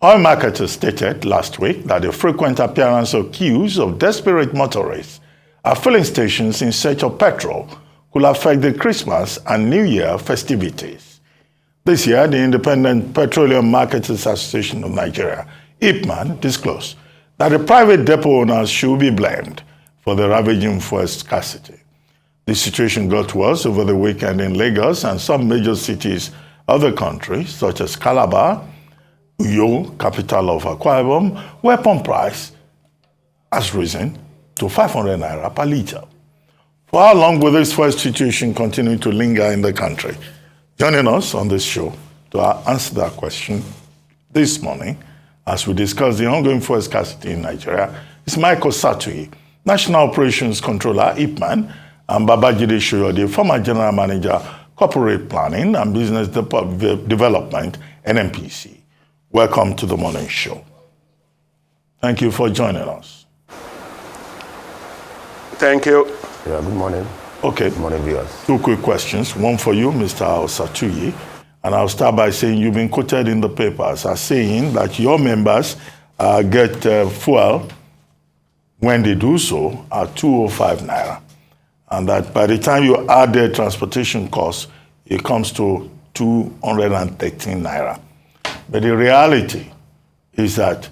Oil marketers stated last week that the frequent appearance of queues of desperate motorists at filling stations in search of petrol could affect the Christmas and New Year festivities. This year, the Independent Petroleum Marketers Association of Nigeria, IPMAN, disclosed that the private depot owners should be blamed for the ravaging fuel scarcity. The situation got worse over the weekend in Lagos and some major cities of the country, such as Calabar, Uyo, capital of Akwa Ibom, where pump price has risen to 500 naira per litre. For how long will this fuel situation continue to linger in the country? Joining us on this show to answer that question this morning, as we discuss the ongoing fuel scarcity in Nigeria, is Michael Osatuyi, National Operations Controller, IPMAN, and Babajide Soyode, former General Manager, Corporate Planning and Business Development, NNPC. Welcome to the morning show. Thank you for joining us. Thank you. Yeah, good morning. Okay. Good morning, viewers. Two quick questions. One for you, Mr. Osatuyi. And I'll start by saying you've been quoted in the papers as saying that your members get fuel when they do so at 205 naira. And that by the time you add their transportation costs, it comes to 213 naira. But the reality is that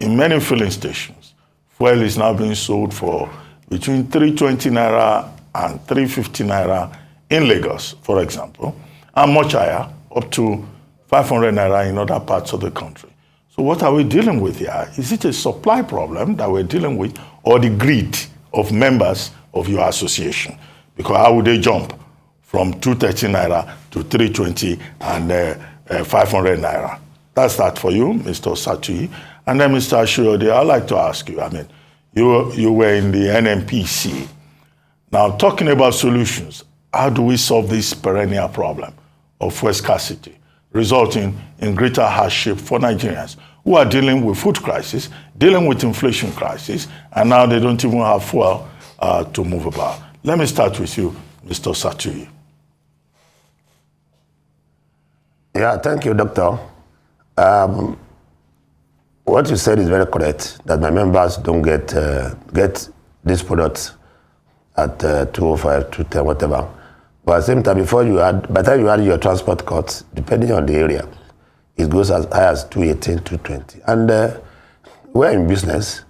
in many filling stations, fuel is now being sold for between 320 naira and 350 naira in Lagos, for example, and much higher, up to 500 naira in other parts of the country. So what are we dealing with here? Is it a supply problem that we're dealing with, or the greed of members of your association? Because how would they jump from 230 naira to 320 and 500 naira? That's that for you, Mr. Osatuyi. And then, Mr. Soyode, I'd like to ask you, you were in the NNPC. Now, talking about solutions, how do we solve this perennial problem of fuel scarcity, resulting in greater hardship for Nigerians who are dealing with food crisis, dealing with inflation crisis, and now they don't even have fuel to move about? Let me start with you, Mr. Osatuyi. Yeah, thank you, Doctor. What you said is very correct, that my members don't get these products at 205, 210, whatever. But at the same time, by the time you add your transport costs, depending on the area, it goes as high as 218, 220. And we're in business,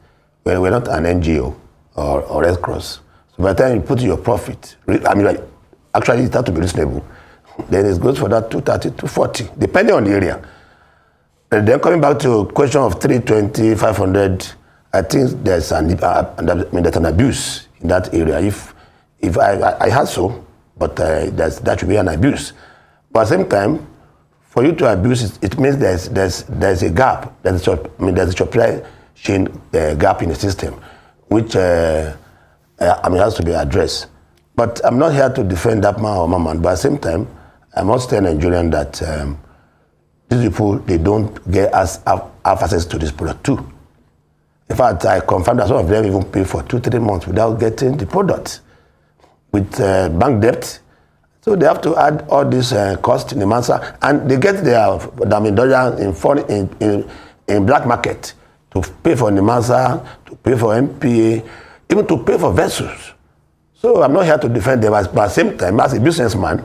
we're not an NGO or Red Cross. So by the time you put your profit, actually it has to be reasonable. Then it goes for that 230, 240, depending on the area. And then coming back to question of 320, 500, I think there's an abuse in that area. If I had so, but that should be an abuse. But at the same time, for you to abuse it, it means there's a gap. There's a supply chain gap in the system, which has to be addressed. But I'm not here to defend that man or woman. But at the same time, I must tell Nigerians that these people, they don't have access to this product too. In fact, I confirmed that some of them even pay for 2-3 months without getting the product with bank debt. So they have to add all this cost in the mansa, and they get their dollar in black market to pay for the mansa, to pay for MPA, even to pay for vessels. So I'm not here to defend them, but at the same time, as a businessman,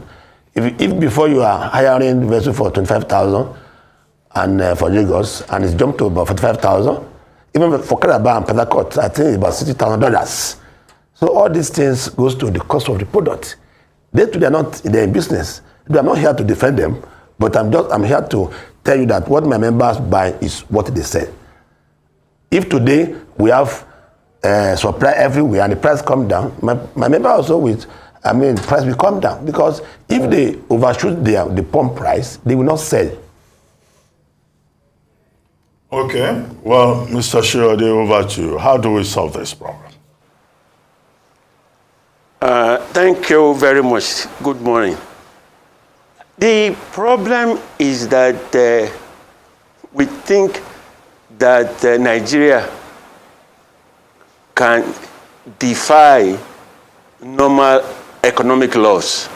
if before you are hiring vessel for 25,000 and for Lagos, and it's jumped to about 45,000, even for Calabar and Port Harcourt, I think it's about $60,000. So all these things goes to the cost of the product. They're not in their business. I'm not here to defend them, but I'm here to tell you that what my members buy is what they sell. If today we have supply everywhere and the price come down, my member also price will come down, because if they overshoot the pump price, they will not sell. Okay. Well, Mr. Soyode, over to you. How do we solve this problem? Thank you very much. Good morning. The problem is that we think that Nigeria can defy normal economic laws,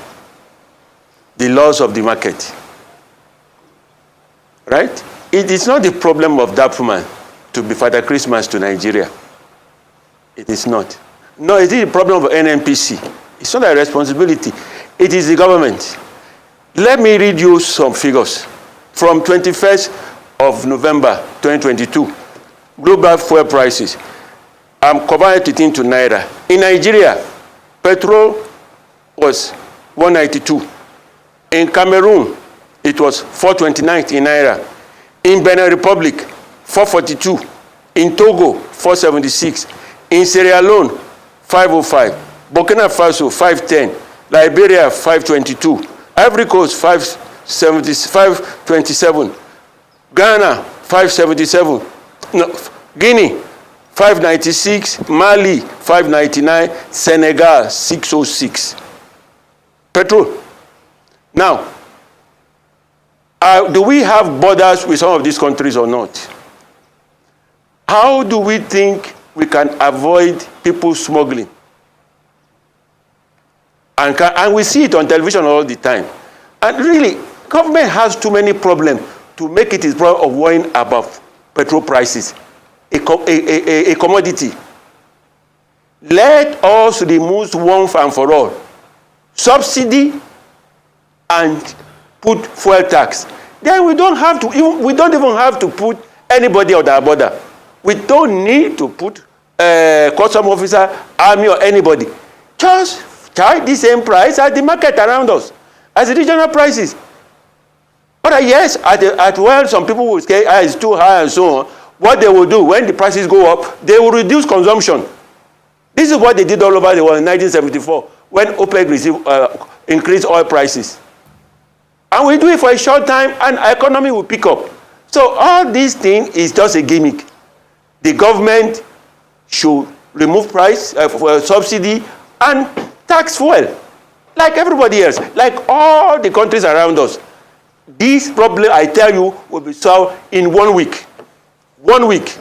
the laws of the market, right? it is not the problem of IPMAN to be Father Christmas to Nigeria. It is not. No, it is the problem of NNPC. It's not a responsibility. It is the government. Let me read you some figures. From 21st of November 2022, global fuel prices. I'm converting it into Naira. In Nigeria, petrol was 192. In Cameroon, it was 429 in Naira. In Benin Republic, 442. In Togo, 476. In Sierra Leone, 505. Burkina Faso, 510. Liberia, 522. Ivory Coast, 527. Ghana, 577. No, Guinea, 596. Mali, 599. Senegal, 606. Petrol. Now, do we have borders with some of these countries or not? How do we think we can avoid people smuggling? And we see it on television all the time. And really, government has too many problems to make it a problem of worrying about petrol prices, a commodity. Let us remove once and for all subsidy and put fuel tax. Then we don't even have to put anybody on our border. We don't need to put custom officer, army, or anybody. Just charge the same price as the market around us, as the regional prices. But yes, at well, some people will say it's too high and so on. What they will do when the prices go up, they will reduce consumption. This is what they did all over the world in 1974 when OPEC increased oil prices. And we do it for a short time, and our economy will pick up. So all these things is just a gimmick. The government should remove price for subsidy and tax fuel, like everybody else, like all the countries around us. This problem, I tell you, will be solved in 1 week. 1 week.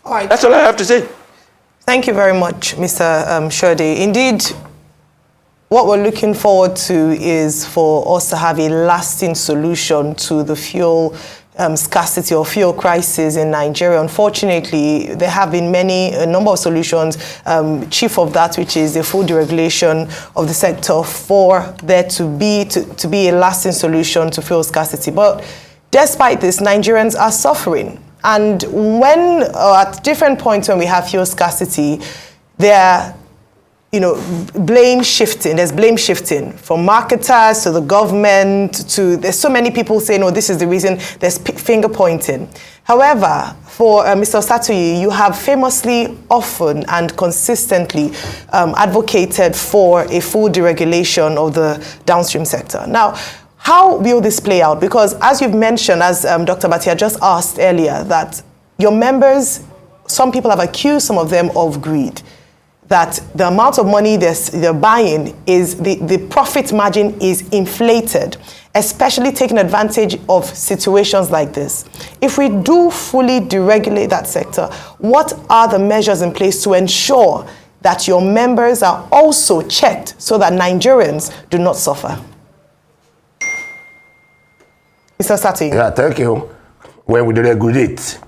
All right. That's all I have to say. Thank you very much, Mr. Soyode. Indeed, what we're looking forward to is for us to have a lasting solution to the fuel scarcity or fuel crisis in Nigeria. Unfortunately, there have been a number of solutions, chief of that, which is the full deregulation of the sector for there to be a lasting solution to fuel scarcity. But despite this, Nigerians are suffering. And when, at different points when we have fuel scarcity, there's blame shifting from marketers to the government to, there's so many people saying, oh, this is the reason, there's finger pointing. However, for Mr. Osatuyi, you have famously often and consistently advocated for a full deregulation of the downstream sector. Now, how will this play out? Because as you've mentioned, as Dr. Batia just asked earlier, that your members, some people have accused some of them of greed, that the amount of money they're buying is, the profit margin is inflated, especially taking advantage of situations like this. If we do fully deregulate that sector, what are the measures in place to ensure that your members are also checked so that Nigerians do not suffer? Mr. Sati. Yeah, thank you. When we deregulate,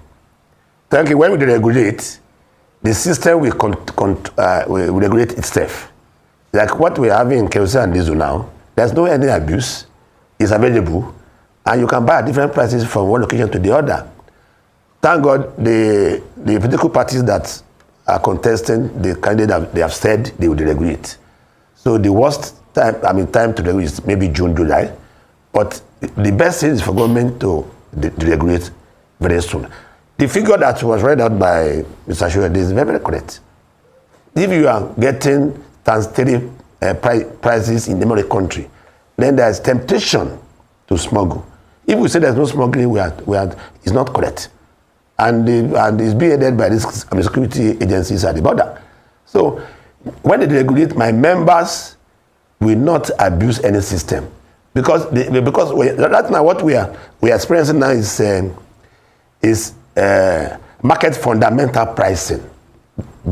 the system will regulate itself. Like what we have in kerosene and diesel now, there's no any abuse. It's available, and you can buy at different prices from one location to the other. Thank God the political parties that are contesting the candidate, they have said they will deregulate. So the worst time to regulate is maybe June, July. But the best thing is for government to deregulate very soon. The figure that was read out by Mr. Soyode is very, very correct. If you are getting transitory prices in the country, then there is temptation to smuggle. If we say there's no smuggling, it's not correct. And it's being aided by these security agencies at the border. So when they deregulate, my members will not abuse any system. Because right now what we are experiencing now is market fundamental pricing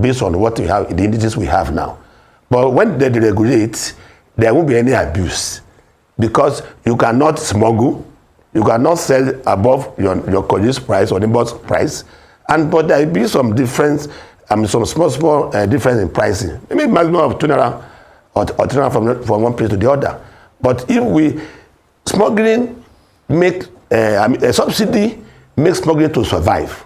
based on what we have, the indices we have now. But when they deregulate, there won't be any abuse because you cannot smuggle, You cannot sell above your colleague's price or neighbor's price, but there will be some difference. Some small difference in pricing. Maybe maximum of 2 naira or 3 naira from one place to the other. But if smuggling make a subsidy makes smuggling to survive.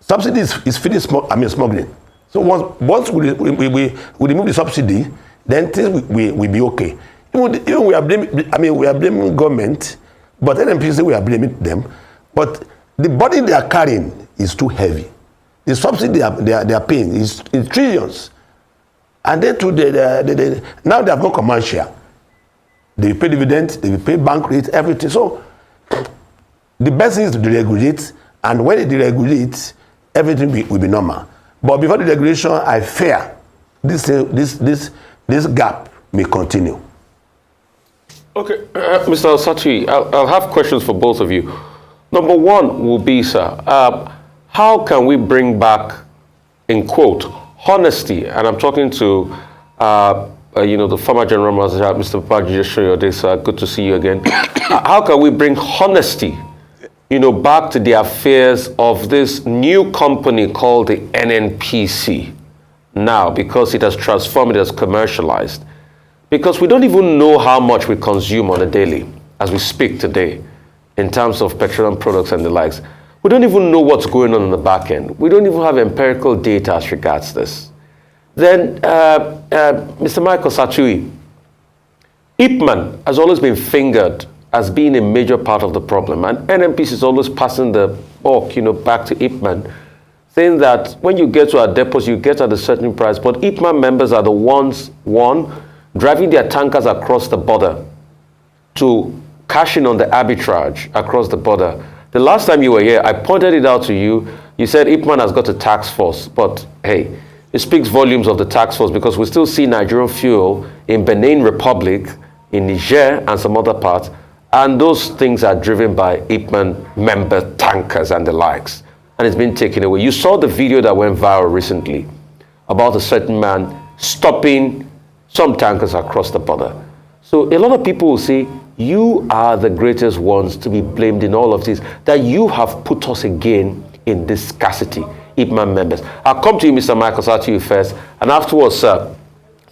Subsidy is feeding smuggling. So once we remove the subsidy, then things will be okay. Even we are blaming government, but NNPC we are blaming them. But the burden they are carrying is too heavy. The subsidy they are paying is in trillions, and then now they have gone commercial. They pay dividends, they pay bank rates, everything. So the best thing is to deregulate, and when they deregulate, everything will be normal. But before the regulation, I fear this gap may continue. Okay, Mr. Osatuyi, I'll have questions for both of you. Number one will be, sir, how can we bring back, in quote, honesty? And I'm talking to, the former General Manager, Mr. Babajide Soyode, sir. Good to see you again. How can we bring honesty, back to the affairs of this new company called the NNPC now, because it has transformed, it has commercialized? Because we don't even know how much we consume on a daily, as we speak today, in terms of petroleum products and the likes. We don't even know what's going on in the back end. We don't even have empirical data as regards this. Then, Mr. Michael Osatuyi, IPMAN has always been fingered as being a major part of the problem, and NNPC is always passing the buck, back to IPMAN, saying that when you get to our depots, you get at a certain price, but IPMAN members are the ones, driving their tankers across the border to cash in on the arbitrage across the border. The last time you were here, I pointed it out to you. You said IPMAN has got a tax force, but hey, it speaks volumes of the tax force, because we still see Nigerian fuel in Benin Republic, in Niger, and some other parts, and those things are driven by IPMAN member tankers and the likes, and it's been taken away. You saw the video that went viral recently about a certain man stopping some tankers across the border. So a lot of people will say, you are the greatest ones to be blamed in all of this, that you have put us again in this scarcity, IPMAN members. I'll come to you, Mr. Michael Osatuyi, first, and afterwards, sir,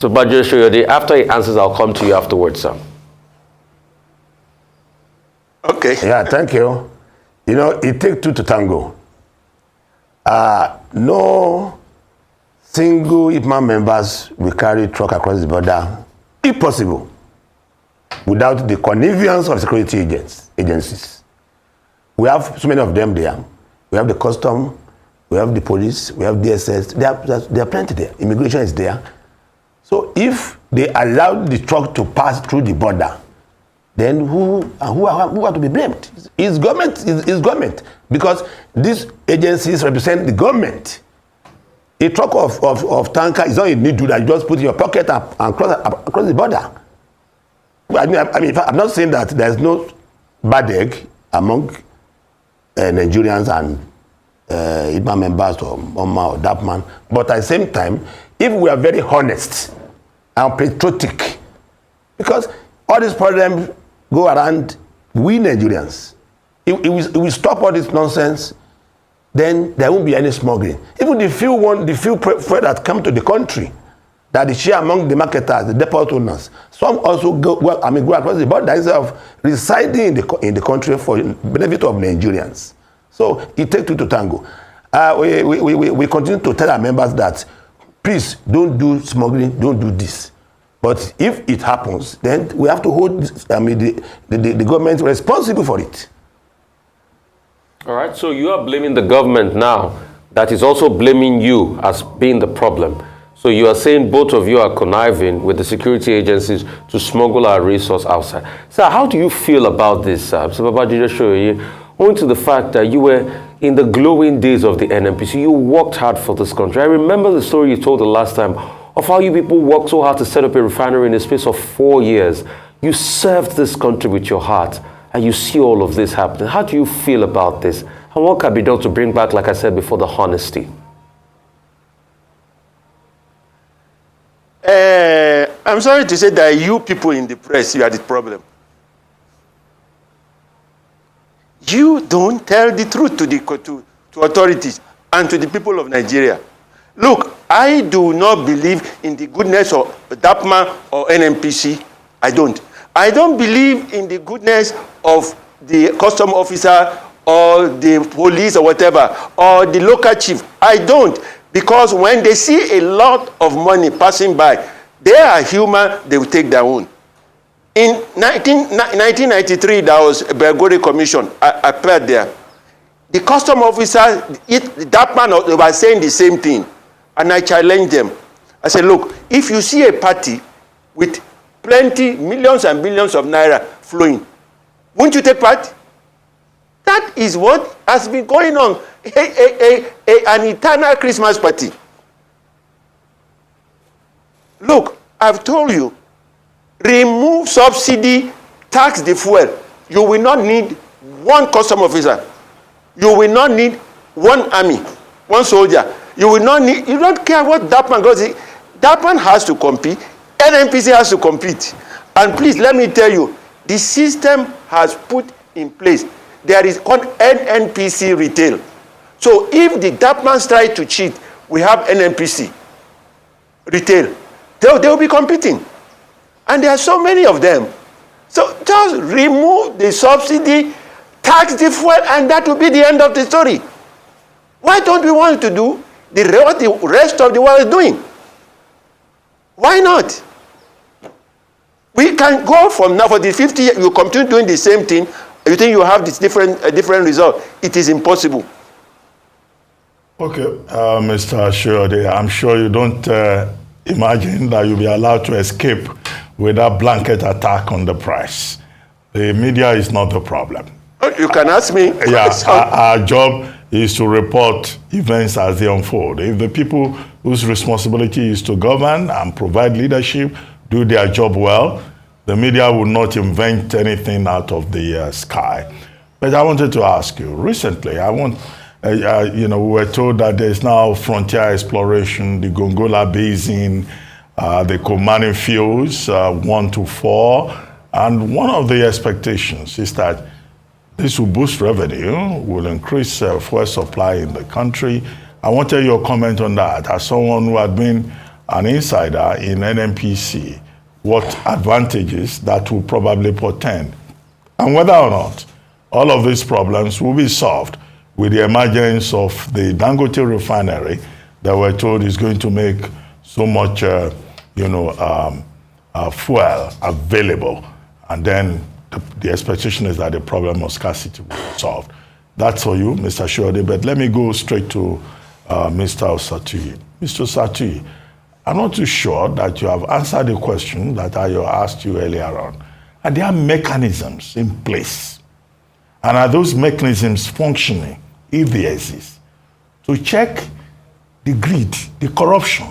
so Babajide Soyode, after he answers, I'll come to you afterwards, sir. Okay. Yeah, thank you. It takes two to tango. No single IPMAN members will carry truck across the border, if possible, without the connivance of security agencies. We have so many of them there. We have the custom, we have the police, we have DSS. There are plenty there. Immigration is there. So if they allow the truck to pass through the border, then who are to be blamed? It's government, because these agencies represent the government. A truck of tanker is not a need to that you just put in your pocket and cross the border. I'm not saying that there's no bad egg among Nigerians and IPMAN members or Oma or Dapman, but at the same time, if we are very honest and patriotic, because all these problems go around we Nigerians, if we stop all this nonsense, then there won't be any smuggling. Even the few fuel that come to the country, that they share among the marketers, the depot owners, some also go across the border instead of residing in the country for the benefit of Nigerians. So it takes two to tango. We continue to tell our members that, please don't do smuggling, don't do this. But if it happens, then we have to hold the government responsible for it. All right, so you are blaming the government now that is also blaming you as being the problem. So you are saying both of you are conniving with the security agencies to smuggle our resource outside. Sir, how do you feel about this, sir? So Babajide Soyode, owing to the fact that you were in the glowing days of the NNPC, you worked hard for this country. I remember the story you told the last time of how you people worked so hard to set up a refinery in the space of 4 years. You served this country with your heart, and you see all of this happening. How do you feel about this? And what can be done to bring back, like I said before, the honesty? I'm sorry to say that you people in the press, you are the problem. you don't tell the truth to authorities and to the people of Nigeria. Look, I do not believe in the goodness of IPMAN or NNPC. I don't. I don't believe in the goodness of the custom officer or the police or whatever, or the local chief. I don't. Because when they see a lot of money passing by, they are human, they will take their own. In 1993, there was a Belgore Commission. I appeared there. The custom officer, that man was saying the same thing. And I challenged them. I said, look, if you see a party with plenty, millions and billions of naira flowing, won't you take part? That is what has been going on. An eternal Christmas party. Look, I've told you, remove subsidy, tax the fuel. You will not need one custom officer. You will not need one army, one soldier. You will not need, you don't care what IPMAN goes. IPMAN has to compete. NNPC has to compete. And please, let me tell you, the system has put in place. There is called NNPC retail. So if the IPMAN try to cheat, we have NNPC retail. They will be competing. And there are so many of them. So just remove the subsidy, tax the fuel, and that will be the end of the story. Why don't we want to do what the rest of the world is doing? Why not? We can go from now for the 50 years, you continue doing the same thing, you think you have this different result. It is impossible. Okay, Mr. Soyode, I'm sure you don't imagine that you'll be allowed to escape with that blanket attack on the price. The media is not the problem. You can ask me. Yeah, our job is to report events as they unfold. If the people whose responsibility is to govern and provide leadership do their job well, the media will not invent anything out of the sky. But I wanted to ask you, recently, we were told that there's now frontier exploration, the Gongola Basin, the Komani fields, 1 to 4, and one of the expectations is that this will boost revenue, will increase fuel supply in the country. I wanted your comment on that. As someone who had been an insider in NNPC, what advantages that will probably portend, and whether or not all of these problems will be solved with the emergence of the Dangote refinery that we're told is going to make so much, fuel available, and then the expectation is that the problem of scarcity will be solved. That's for you, Mr. Soyode, but let me go straight to Mr. Osatuyi. Mr. Osatuyi, I'm not too sure that you have answered the question that I asked you earlier on. Are there mechanisms in place? And are those mechanisms functioning, if they exist, to check the greed, the corruption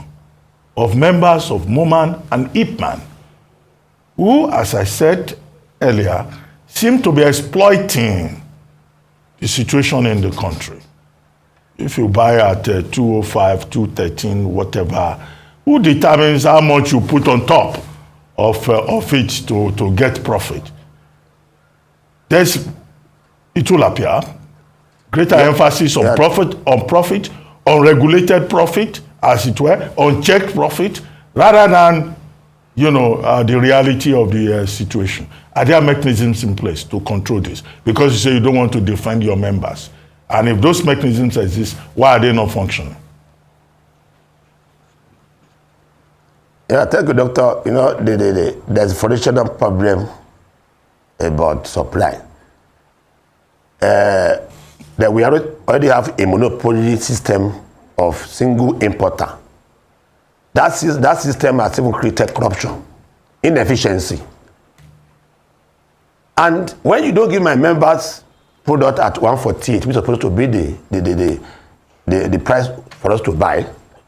of members of MOMAN and IPMAN, who, as I said earlier, seem to be exploiting the situation in the country? If you buy at 205, 213, whatever, who determines how much you put on top of it to get profit? It will appear greater emphasis on profit, on regulated profit, as it were, unchecked profit, rather than the reality of the situation. Are there mechanisms in place to control this? Because you say you don't want to defend your members. And if those mechanisms exist, why are they not functioning? Yeah, thank you, Doctor. There's a foundational problem about supply. That we already have a monopoly system of single importer. That system has even created corruption, inefficiency. And when you don't give my members product at 148, which is supposed to be the price for us to buy,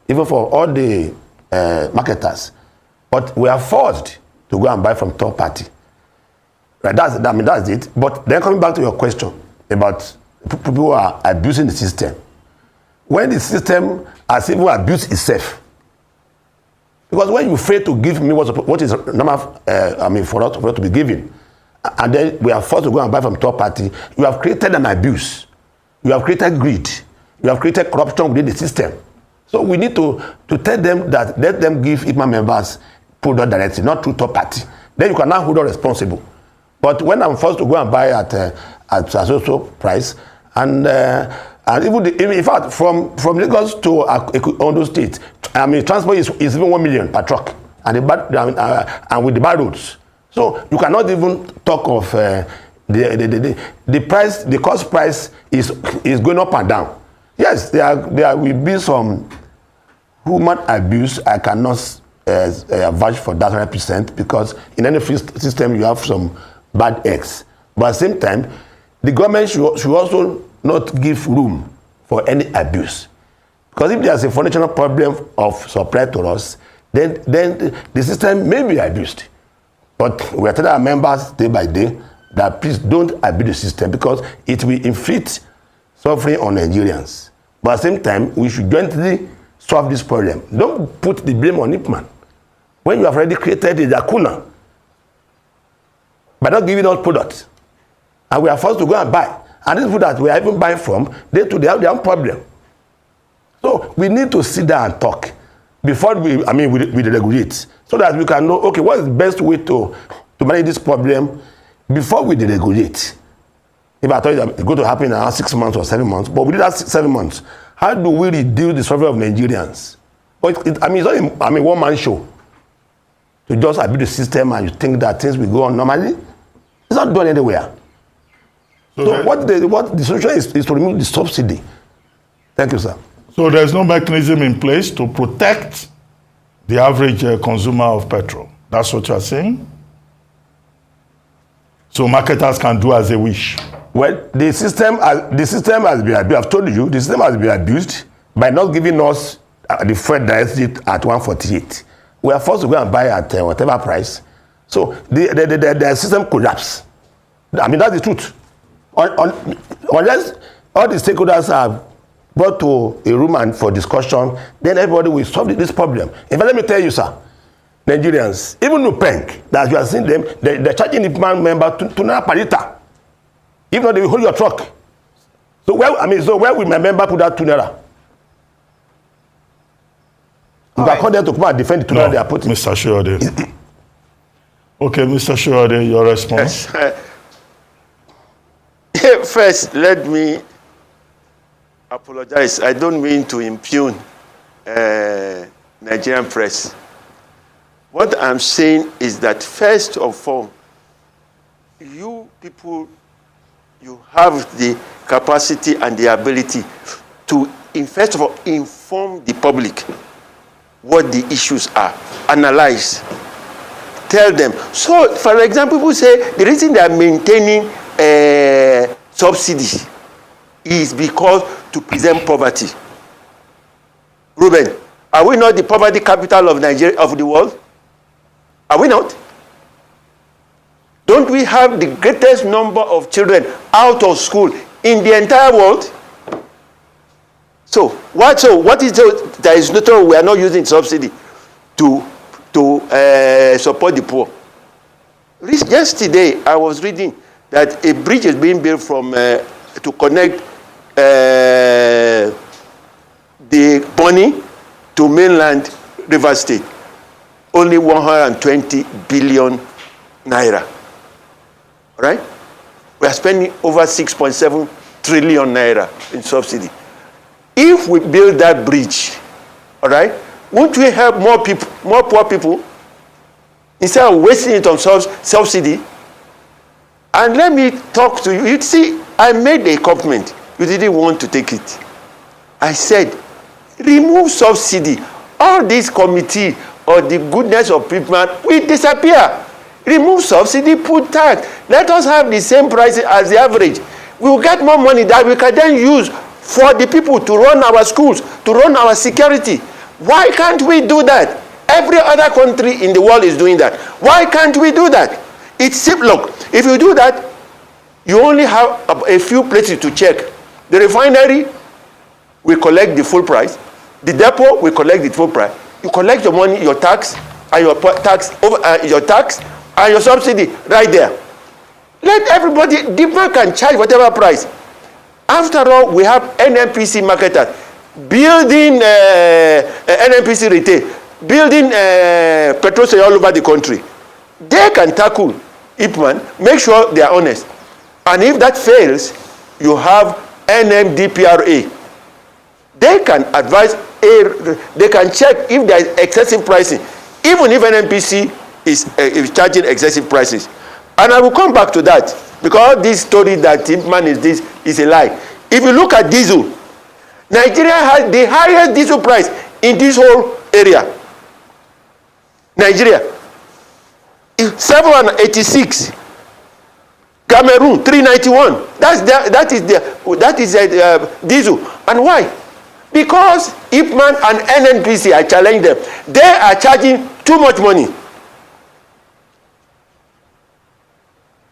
even for all the marketers, but we are forced to go and buy from third party. Right? That's it. But then coming back to your question about people who are abusing the system, when the system has even abused itself, because when you fail to give me what is normal, for us to be given, and then we are forced to go and buy from third party, you have created an abuse. You have created greed. You have created corruption within the system. So we need to tell them that let them give IPMAN members product directly, not through third party. Then you can now hold on responsible. But when I'm forced to go and buy at so price, and even in fact from Lagos to Ondo State, I mean transport is even 1 million per truck, and and with the bad roads. So you cannot even talk of the price. The cost price is going up and down. Yes, there will be some human abuse. I cannot vouch for that 100%, because in any free system you have some bad eggs. But at the same time, the government should also not give room for any abuse. Because if there's a foundational problem of supply to us, then the system may be abused. But we are telling our members day by day that please don't abuse the system, because it will inflict suffering on Nigerians. But at the same time, we should jointly solve this problem. Don't put the blame on IPMAN when you have already created a lacuna by not giving us products. And we are forced to go and buy. And these people that we are even buying from, they have their own problem. So we need to sit down and talk before we deregulate, so that we can know, okay, what is the best way to manage this problem before we deregulate. If I thought it's going to happen in around 6 months or 7 months, but within that 7 months, how do we reduce the suffering of Nigerians? But it's not a one-man show. To just abuse the system and you think that things will go on normally, it's not done anywhere. So what the solution is to remove the subsidy. Thank you, sir. So there's no mechanism in place to protect the average consumer of petrol. That's what you're saying? So marketers can do as they wish. Well, the system has been abused. I've told you, the system has been abused by not giving us the fuel directly at 148. We are forced to go and buy at whatever price. So the system collapsed. I mean, that's the truth. Unless all the stakeholders are brought to a room and for discussion, then everybody will solve this problem. In fact, let me tell you, sir, Nigerians, even Nupeng, that you are seeing them, they're charging the IPMAN member to naira per liter. If not, they will hold your truck. So where will my member put that 2 naira? You can call them to come and defend the 2 naira they are putting. Mr. Soyode. Okay, Mr. Soyode, your response. Yes. First, let me apologize. I don't mean to impugn Nigerian press. What I'm saying is that first of all, you people, you have the capacity and the ability to, first of all, inform the public what the issues are, analyze, tell them. So, for example, people say the reason they are maintaining subsidy is because to present poverty. Ruben, are we not the poverty capital of Nigeria, of the world? Are we not? Don't we have the greatest number of children out of school in the entire world? So what is there is no, we are not using subsidy to support the poor. Yesterday I was reading that a bridge is being built from to connect the Bonny to mainland River State. Only 120 billion naira. Right? We are spending over 6.7 trillion naira in subsidy. If we build that bridge, all right, won't we help more people, more poor people, instead of wasting it on subsidy? And let me talk to you. You see, I made a comment. You didn't want to take it. I said, remove subsidy. All this committee or the goodness of people will disappear. Remove subsidy, put tax. Let us have the same price as the average. We will get more money that we can then use for the people to run our schools, to run our security. Why can't we do that? Every other country in the world is doing that. Why can't we do that? It's simple. Look, if you do that, you only have a few places to check. The refinery will collect the full price. The depot will collect the full price. You collect your money, your tax, and your tax and your subsidy right there. Let everybody, demand can charge whatever price. After all, we have NNPC marketers building NNPC retail, building petrol stations all over the country. They can tackle IPMAN, make sure they are honest. And if that fails, you have NMDPRA. They can advise, they can check if there is excessive pricing, even if NNPC is charging excessive prices. And I will come back to that, because this story that IPMAN is this is a lie. If you look at diesel, Nigeria has the highest diesel price in this whole area. Nigeria, 786. Cameroon 391. That is diesel. And why? Because IPMAN and NNPC, I challenge them, they are charging too much money.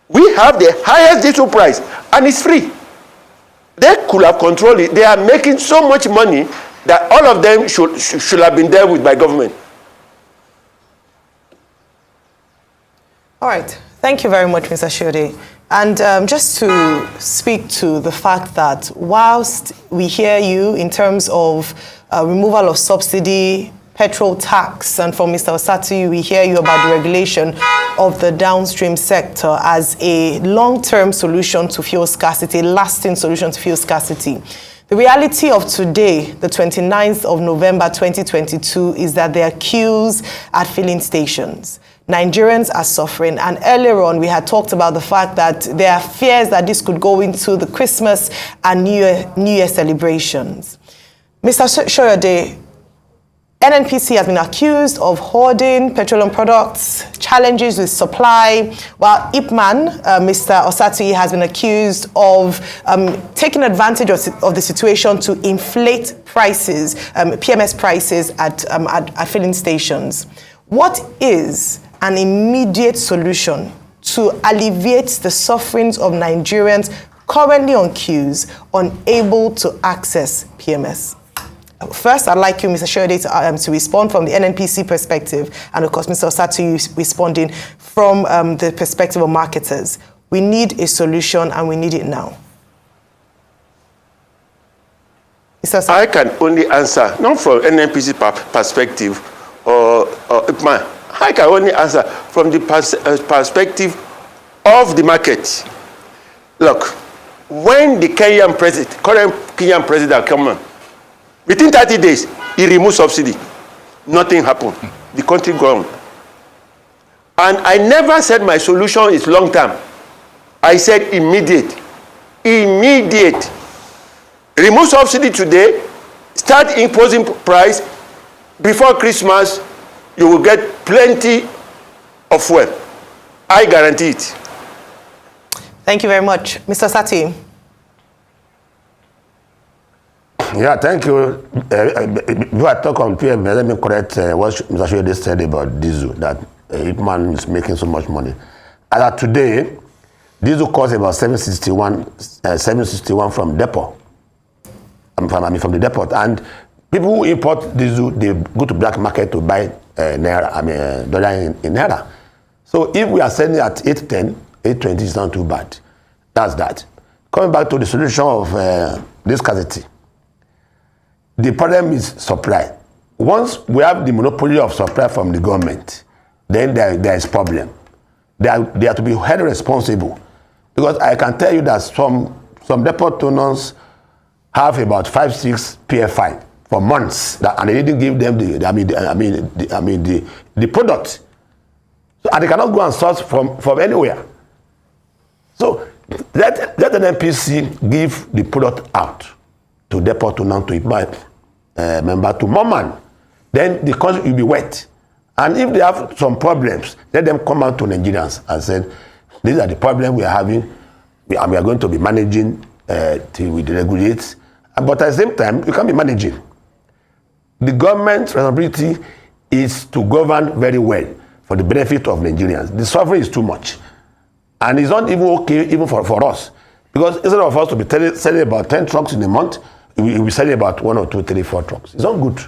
We have the highest diesel price and it's free. They could have controlled it. They are making so much money that all of them should have been dealt with by government. All right. Thank you very much, Mr. Soyode. And just to speak to the fact that whilst we hear you in terms of removal of subsidy, petrol tax, and from Mr. Osatuyi, we hear you about the regulation of the downstream sector as a long-term solution to fuel scarcity, lasting solution to fuel scarcity. The reality of today, the 29th of November 2022, is that there are queues at filling stations. Nigerians are suffering, and earlier on we had talked about the fact that there are fears that this could go into the Christmas and New Year celebrations. Mr. Soyode, NNPC has been accused of hoarding petroleum products, challenges with supply, while IPMAN, Mr. Osatuyi, has been accused of taking advantage of the situation to inflate prices, PMS prices at filling stations. What is an immediate solution to alleviate the sufferings of Nigerians currently on queues, unable to access PMS? First, I'd like you, Mr. Soyode, to respond from the NNPC perspective, and of course, Mr. Osatuyi responding from the perspective of marketers. We need a solution, and we need it now. Mr. Osatuyi. I can only answer, not from NNPC perspective or IPMAN. I can only answer from the perspective of the market. Look, when the current Kenyan president came on, within 30 days, he removed subsidy. Nothing happened. The country gone. And I never said my solution is long term. I said immediate. Immediate. Remove subsidy today, start imposing price. Before Christmas, you will get plenty of fuel. I guarantee it. Thank you very much. Mr. Osatuyi. Yeah, thank you. Before I talk on PMS, let me correct what Mr. Soyode said about diesel, that IPMAN is making so much money. As of today, diesel costs about 761 from depot. From the depot. And people who import diesel, they go to black market to buy dollar in naira. So if we are selling at 810, 820 is not too bad. That's that. Coming back to the solution of this scarcity. The problem is supply. Once we have the monopoly of supply from the government, then there is problem. They are to be held responsible. Because I can tell you that some depot owners have about 5-6 PFI for months, and they didn't give them the product. So, and they cannot go and source from anywhere. So let an NPC give the product out to depot owner, to IPMAN member, to Moman. Then the country will be wet. And if they have some problems, let them come out to Nigerians and say, these are the problems we are having. We are going to be managing till we deregulate. But at the same time, you can't be managing. The government's responsibility is to govern very well for the benefit of Nigerians. The suffering is too much. And it's not even okay even for us. Because instead of us to be selling about 10 trucks in a month, we'll be selling about 1 or 2, 3, 4 trucks. It's not good.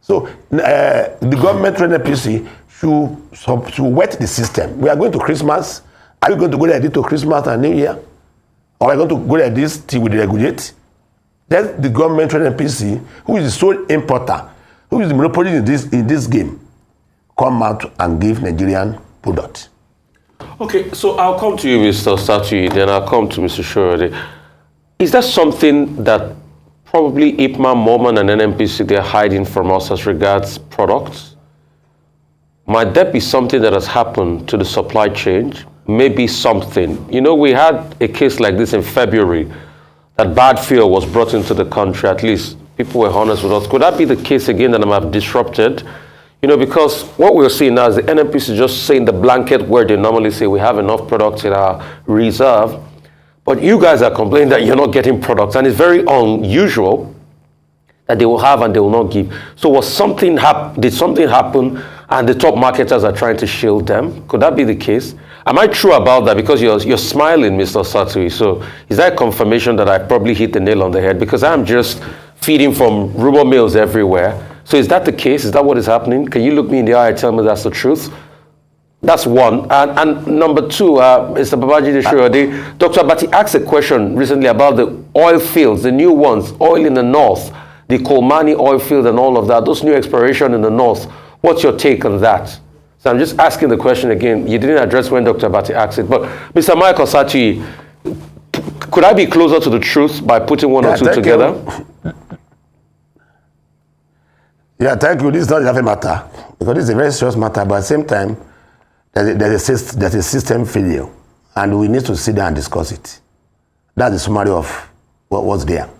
So the government NNPC should wet the system. We are going to Christmas, Are you going to go like this to Christmas and New Year? Or are you going to go like this till we regulate? Then the government NNPC, who is the sole importer, who is the monopoly in this game, come out and give Nigerian product. Okay, so I'll come to you, Mr. Osatuyi, then I'll come to Mr. Soyode. Is that something that probably IPMAN, MOMAN, and NNPC, they're hiding from us as regards products? Might that be something that has happened to the supply chain? Maybe something. You know, we had a case like this in February, that bad fuel was brought into the country, at least people were honest with us. Could that be the case again that I'm disrupted? You know, because what we're seeing now is the NNPC just saying the blanket word they normally say, we have enough products in our reserve. But you guys are complaining that you're not getting products, and it's very unusual that they will have and they will not give. So did something happen and the top marketers are trying to shield them? Could that be the case? Am I true about that? Because you're smiling, Mr. Osatuyi. So is that confirmation that I probably hit the nail on the head? Because I'm just feeding from rumor mills everywhere. So is that the case? Is that what is happening? Can you look me in the eye and tell me that's the truth? That's one. And number two, Mr. Babajide Soyode, Dr. Abati asked a question recently about the oil fields, the new ones, oil in the north, the Kolmani oil field and all of that, those new exploration in the north. What's your take on that? So I'm just asking the question again. You didn't address when Dr. Abati asked it. But Mr. Mike Osatuyi, could I be closer to the truth by putting one or two together? Yeah, thank you. This is not just a matter, because it's a very serious matter, but at the same time, there's a system failure, and we need to sit down and discuss it. That's the summary of what's there.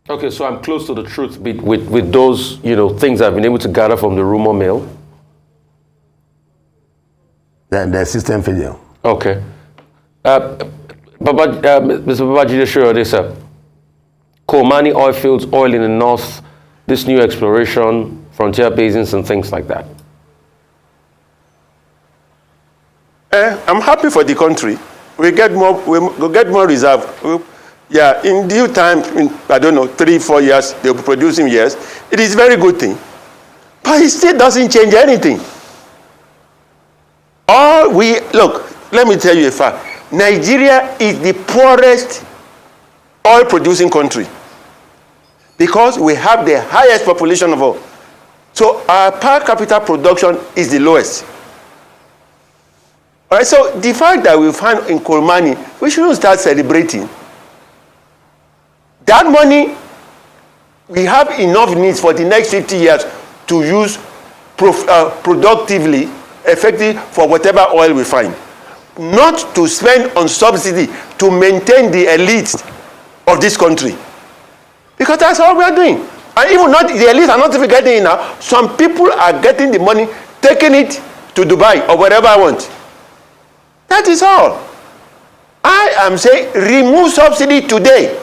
Okay, so I'm close to the truth with those, things I've been able to gather from the rumor mill. Then there's system failure. Okay. Mr. Babajide Soyode, sir. Kolmani oil fields, oil in the north, this new exploration, frontier basins and things like that. I'm happy for the country. We get more reserve. In due time, in, 3-4 years, they'll be producing years. It is a very good thing. But it still doesn't change anything. Look, let me tell you a fact. Nigeria is the poorest oil producing country because we have the highest population of all. So our per capita production is the lowest. All right, so the fact that we find in Kolmani, we shouldn't start celebrating. That money, we have enough needs for the next 50 years to use productively, effectively for whatever oil we find. Not to spend on subsidy to maintain the elite of this country. Because that's all we are doing. And even not the elite are not even getting it now. Some people are getting the money, taking it to Dubai or wherever I want. That is all. I am saying remove subsidy today.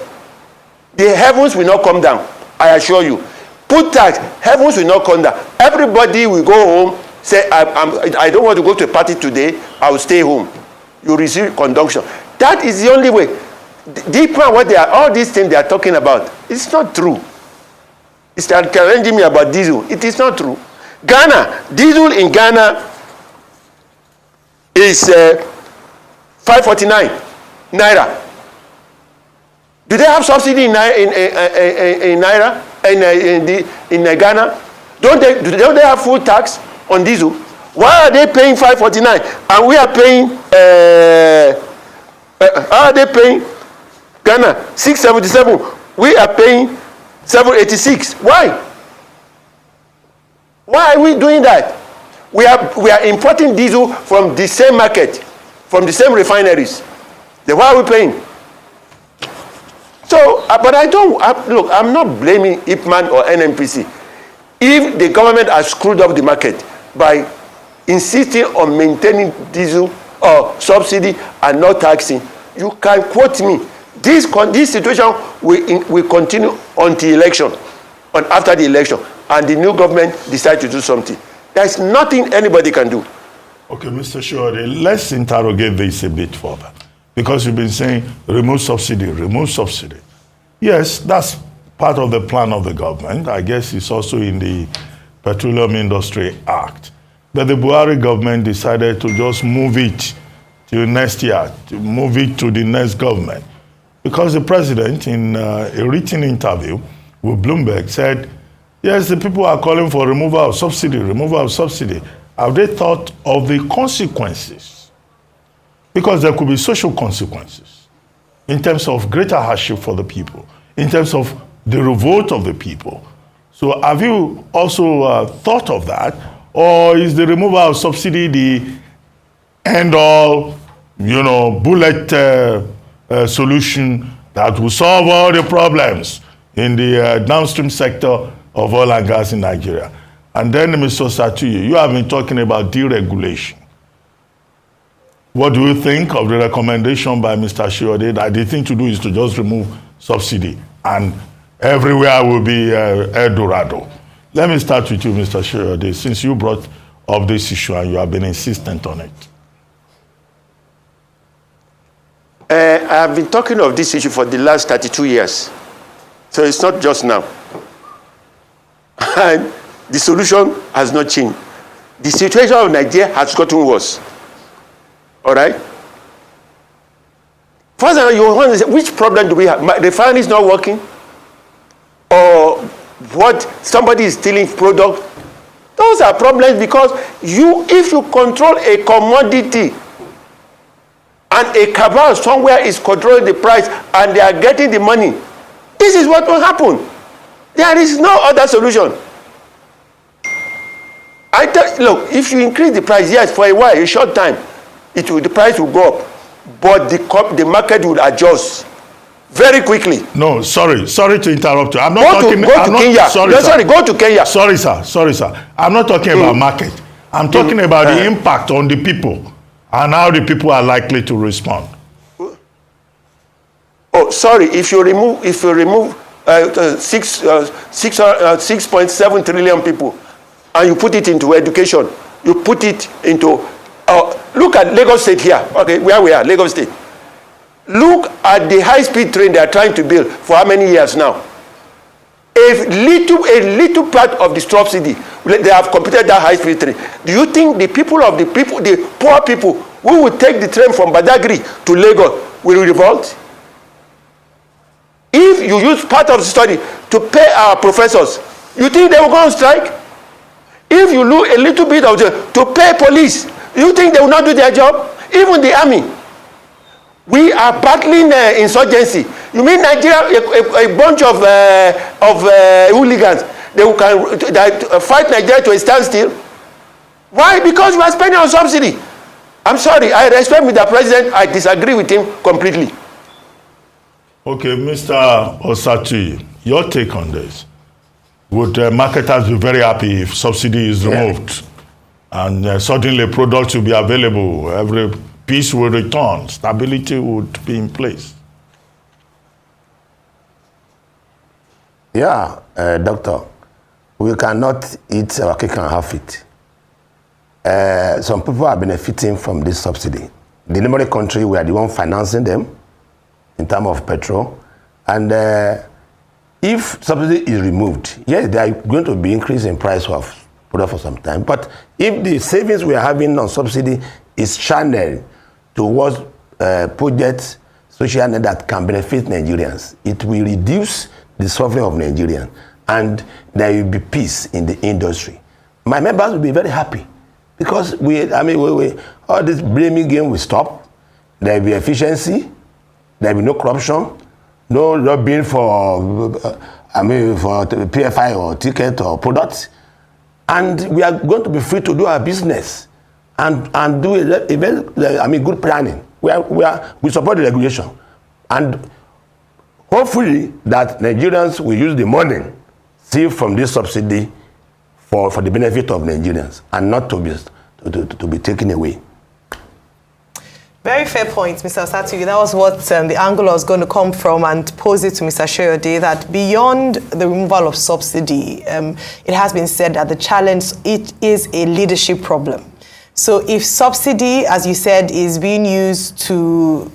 The heavens will not come down. I assure you. Put tax, heavens will not come down. Everybody will go home, say, I don't want to go to a party today, I will stay home. You receive conduction. That is the only way. Deeper what all these things they are talking about, it's not true. It's challenging me about diesel. It is not true. Ghana, diesel in Ghana is 549 naira. Do they have subsidy in naira in Ghana? Do they have full tax on diesel? Why are they paying 549 and we are paying? How are they paying? Ghana 677. We are paying 786. Why? Why are we doing that? We are importing diesel from the same market, from the same refineries. Then why are we paying? So, but look, I'm not blaming IPMAN or NNPC. If the government has screwed up the market by insisting on maintaining diesel or subsidy and not taxing, you can quote me. This situation will continue until election, and after the election, and the new government decide to do something. There's nothing anybody can do. Okay, Mr. Soyode, let's interrogate this a bit further. Because you've been saying, remove subsidy, remove subsidy. Yes, that's part of the plan of the government. I guess it's also in the Petroleum Industry Act. But the Buhari government decided to just move it till next year, to move it to the next government. Because the president, in a written interview with Bloomberg, said, yes, the people are calling for removal of subsidy, removal of subsidy. Have they thought of the consequences? Because there could be social consequences in terms of greater hardship for the people, in terms of the revolt of the people. So have you also thought of that? Or is the removal of subsidy the end-all, bullet solution that will solve all the problems in the downstream sector of oil and gas in Nigeria? And then, Mr. Osatuyi, you have been talking about deregulation. What do you think of the recommendation by Mr. Soyode that the thing to do is to just remove subsidy and everywhere will be El Dorado? Let me start with you, Mr. Soyode, since you brought up this issue and you have been insistent on it. I have been talking of this issue for the last 32 years. So it's not just now. And the solution has not changed. The situation of Nigeria has gotten worse. All right? First of all, you want to say, which problem do we have? The refinery is not working? Or what? Somebody is stealing product? Those are problems because if you control a commodity, and a cabal somewhere is controlling the price and they are getting the money, this is what will happen. There is no other solution. Look, if you increase the price, yes, for a while, a short time, the price will go up, but the market will adjust very quickly. No, sorry to interrupt you. I'm not go talking. To Kenya. Sorry, go to Kenya. Sorry, sir. I'm not talking about market. I'm talking about the impact on the people. And how the people are likely to respond. Oh, sorry. If you remove 6.7 trillion people, and you put it into education, you put it into. Look at Lagos State here. Okay, where we are, Lagos State. Look at the high-speed train they are trying to build for how many years now? A little part of the subsidy, they have completed that high-speed train. Do you think the poor people who will take the train from Badagry to Lagos will revolt? If you use part of the study to pay our professors, you think they will go on strike? If you lose a little bit of to pay police, you think they will not do their job? Even the army. We are battling insurgency. You mean Nigeria, a bunch of hooligans, they can fight Nigeria to a standstill? Why? Because we are spending on subsidy. I'm sorry, I respect with the president, I disagree with him completely. Okay, Mr. Osatuyi, your take on this. Would marketers be very happy if subsidy is removed and suddenly products will be available, every peace will return, stability would be in place? Yeah, doctor, we cannot eat our cake and have it. Some people are benefiting from this subsidy. The neighboring country, we are the one financing them in terms of petrol. And if subsidy is removed, yes, they are going to be increase in price of product for some time. But if the savings we are having on subsidy is channeled towards projects, social net that can benefit Nigerians, it will reduce the suffering of Nigerians, and there will be peace in the industry. My members will be very happy because all this blaming game will stop. There will be efficiency. There will be no corruption, no lobbying for PFI or ticket or products, and we are going to be free to do our business and do good planning. We support the regulation, and hopefully that Nigerians will use the money saved from this subsidy for the benefit of Nigerians and not to be taken away. Very fair point, Mr. Osatuyi. That was what the angle I was going to come from and pose it to Mr. Soyode, that beyond the removal of subsidy, it has been said that the challenge, it is a leadership problem. So if subsidy, as you said, is being used to,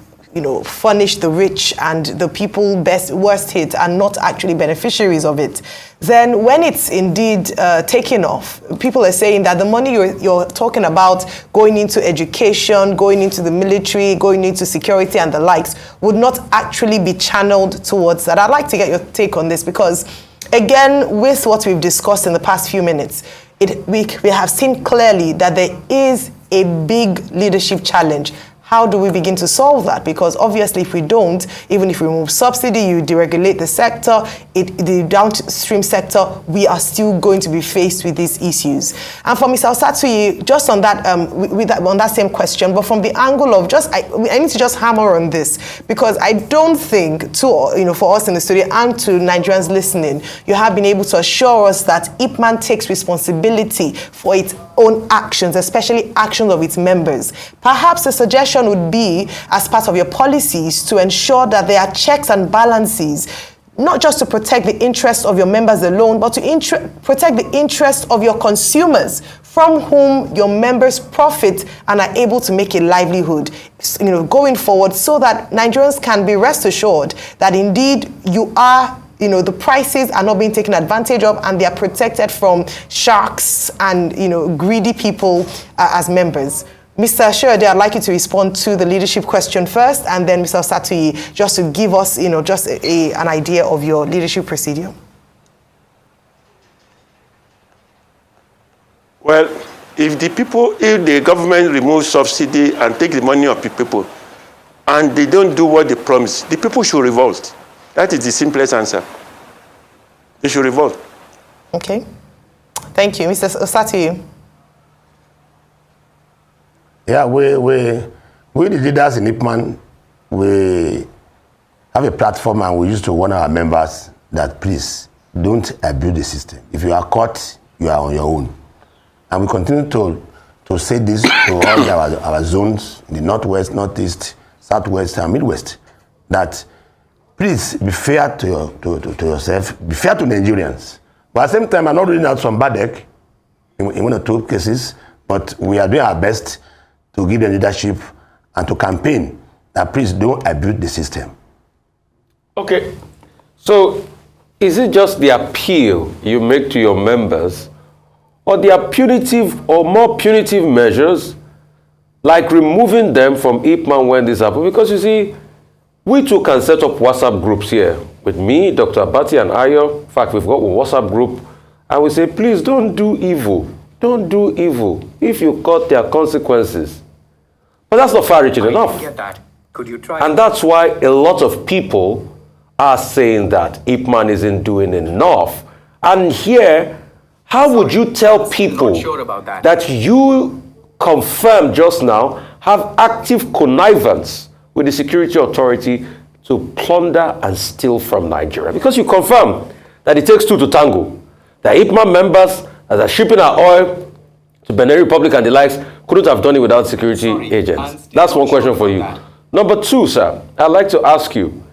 furnish the rich and the people worst hit are not actually beneficiaries of it, then when it's indeed taken off, people are saying that the money you're talking about going into education, going into the military, going into security and the likes would not actually be channeled towards that. I'd like to get your take on this because, again, with what we've discussed in the past few minutes, we have seen clearly that there is a big leadership challenge. How do we begin to solve that? Because obviously if we don't, even if we remove subsidy, you deregulate the sector, the downstream sector, we are still going to be faced with these issues. And for Mr. Osatuyi, just on that, on that same question, but from the angle of I need to just hammer on this, because I don't think for us in the studio and to Nigerians listening, you have been able to assure us that IPMAN takes responsibility for its own actions, especially actions of its members. Perhaps a suggestion would be, as part of your policies, to ensure that there are checks and balances, not just to protect the interests of your members alone, but to protect the interests of your consumers, from whom your members profit and are able to make a livelihood, going forward, so that Nigerians can be rest assured that indeed you are, the prices are not being taken advantage of and they are protected from sharks and, greedy people as members. Mr. Soyode, I'd like you to respond to the leadership question first, and then Mr. Osatuyi, just to give us, just an idea of your leadership procedure. Well, if the government removes subsidy and take the money of the people, and they don't do what they promise, the people should revolt. That is the simplest answer. They should revolt. Okay. Thank you. Mr. Osatuyi. Yeah, we the leaders in IPMAN, we have a platform and we used to warn our members that please don't abuse the system. If you are caught, you are on your own. And we continue to say this to all our zones in the Northwest, Northeast, Southwest, and Midwest, that please be fair to yourself, be fair to Nigerians. But at the same time, I'm not ruling out some bad egg in one or two cases, but we are doing our best to give the leadership and to campaign that please don't abuse the system. Okay, so is it just the appeal you make to your members, or there are punitive or more punitive measures, like removing them from IPMAN when this happens? Because you see, we too can set up WhatsApp groups here with me, Dr. Abati, and Ayo. In fact, we've got a WhatsApp group, and we say, please don't do evil. Don't do evil. If you caught, there are consequences. But that's not far-reaching enough. Get that. Could you try? And that's why a lot of people are saying that IPMAN isn't doing enough. And here, how would you tell people that you confirmed just now have active connivance with the security authority to plunder and steal from Nigeria? Because you confirm that it takes two to tango. The IPMAN members that are shipping our oil to Benin Republic and the likes couldn't have done it without security agents. That's one question for you. Number two, sir, I'd like to ask you,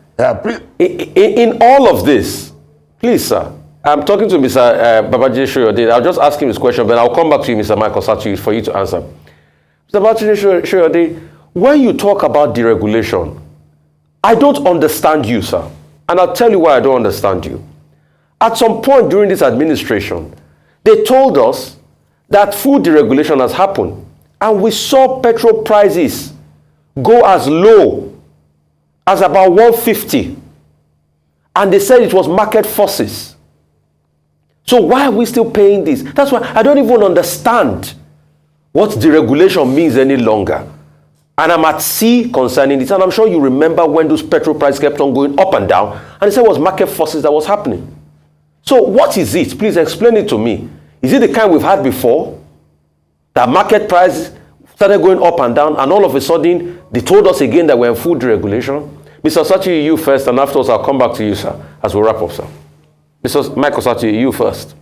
in all of this, please, sir, I'm talking to Mr. Babajide Soyode. I'll just ask him this question, but I'll come back to you, Mr. Michael Osatuyi, for you to answer. Mr. Babajide Soyode, when you talk about deregulation, I don't understand you, sir. And I'll tell you why I don't understand you. At some point during this administration, they told us that food deregulation has happened, and we saw petrol prices go as low as about 150, and they said it was market forces. So why are we still paying this? That's why I don't even understand what deregulation means any longer. And I'm at sea concerning this, and I'm sure you remember when those petrol prices kept on going up and down, and they said it was market forces that was happening. So what is it? Please explain it to me. Is it the kind we've had before? That market price started going up and down, and all of a sudden, they told us again that we're in food deregulation? Mr. Osatuyi, you first, and afterwards I'll come back to you, sir, as we wrap up, sir. Mr. Michael Osatuyi, you first.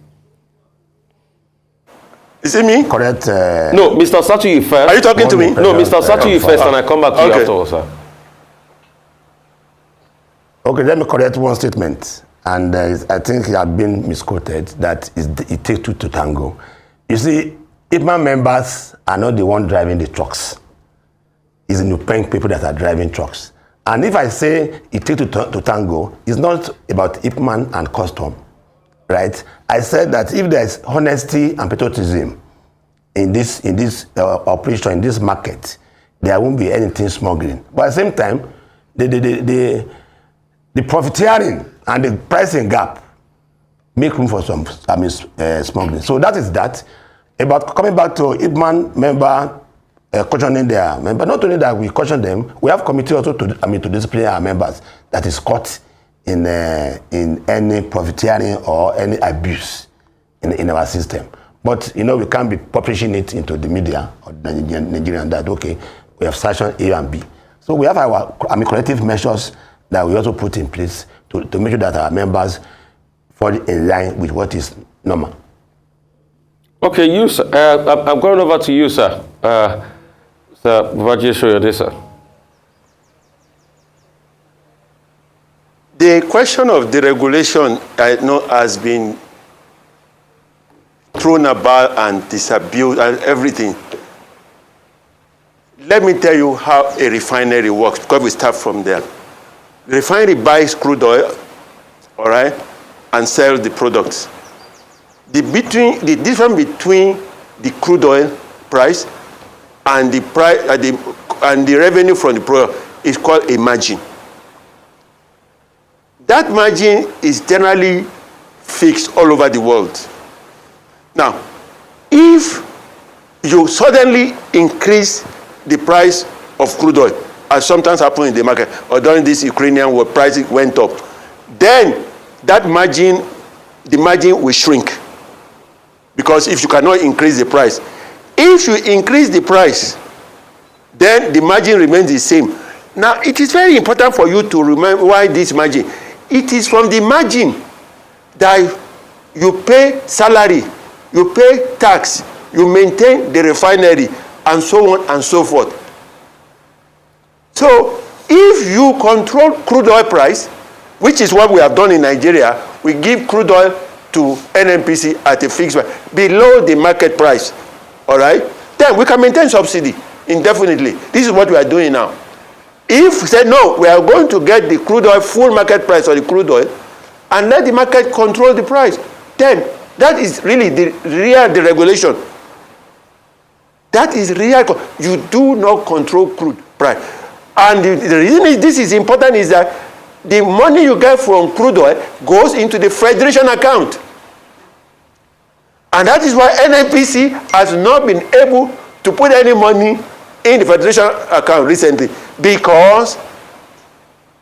Is it me? Correct. No, Mr. Osatuyi first. Are you talking to me? No, Mr. Osatuyi first, and I come back to you afterwards, sir. Okay, let me correct one statement. And I think you have been misquoted that it takes two to tango. You see, IPMAN members are not the one driving the trucks. It's the Nupeng people that are driving trucks. And if I say it takes to tango, it's not about IPMAN and custom, right? I said that if there's honesty and patriotism in this operation, in this market, there won't be anything smuggling. But at the same time, the profiteering and the pricing gap make room for some smuggling. So that is that. About coming back to IPMAN member cautioning their member, not only that we caution them, we have committee also to discipline our members that is caught in any profiteering or any abuse in our system. But we can't be publishing it into the media or Nigerian that okay, we have sanctioned A and B. So we have our corrective measures that we also put in place to make sure that our members fall in line with what is normal. Okay, you sir. I'm going over to you, sir. Sir Babajide Soyode, sir. The question of deregulation, I know, has been thrown about and disabused and everything. Let me tell you how a refinery works, because we start from there. The refinery buys crude oil, all right, and sells the products. The difference between the crude oil price and the price and the revenue from the product is called a margin. That margin is generally fixed all over the world. Now, if you suddenly increase the price of crude oil, as sometimes happens in the market, or during this Ukrainian war, prices went up, then that margin, the margin will shrink. Because if you cannot increase the price, if you increase the price, then the margin remains the same. Now, it is very important for you to remember why this margin. It is from the margin that you pay salary, you pay tax, you maintain the refinery, and so on and so forth. So, if you control crude oil price, which is what we have done in Nigeria, we give crude oil to NNPC at a fixed price, below the market price, all right? Then we can maintain subsidy indefinitely. This is what we are doing now. If we say, no, we are going to get the crude oil full market price of the crude oil and let the market control the price, then that is really the real deregulation. That is real. You do not control crude price. And the reason this is important is that the money you get from crude oil goes into the Federation account. And that is why NNPC has not been able to put any money in the Federation account recently, because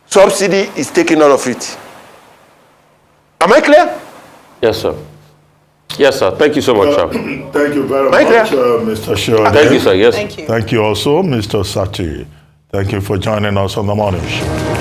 subsidy is taking all of it. Am I clear? Yes, sir. Yes, sir. Thank you so much, sir. Thank you very much, Mr. Soyode. Thank you, sir. Yes. Thank you. Thank you also, Mr. Osatuyi. Thank you for joining us on the morning show.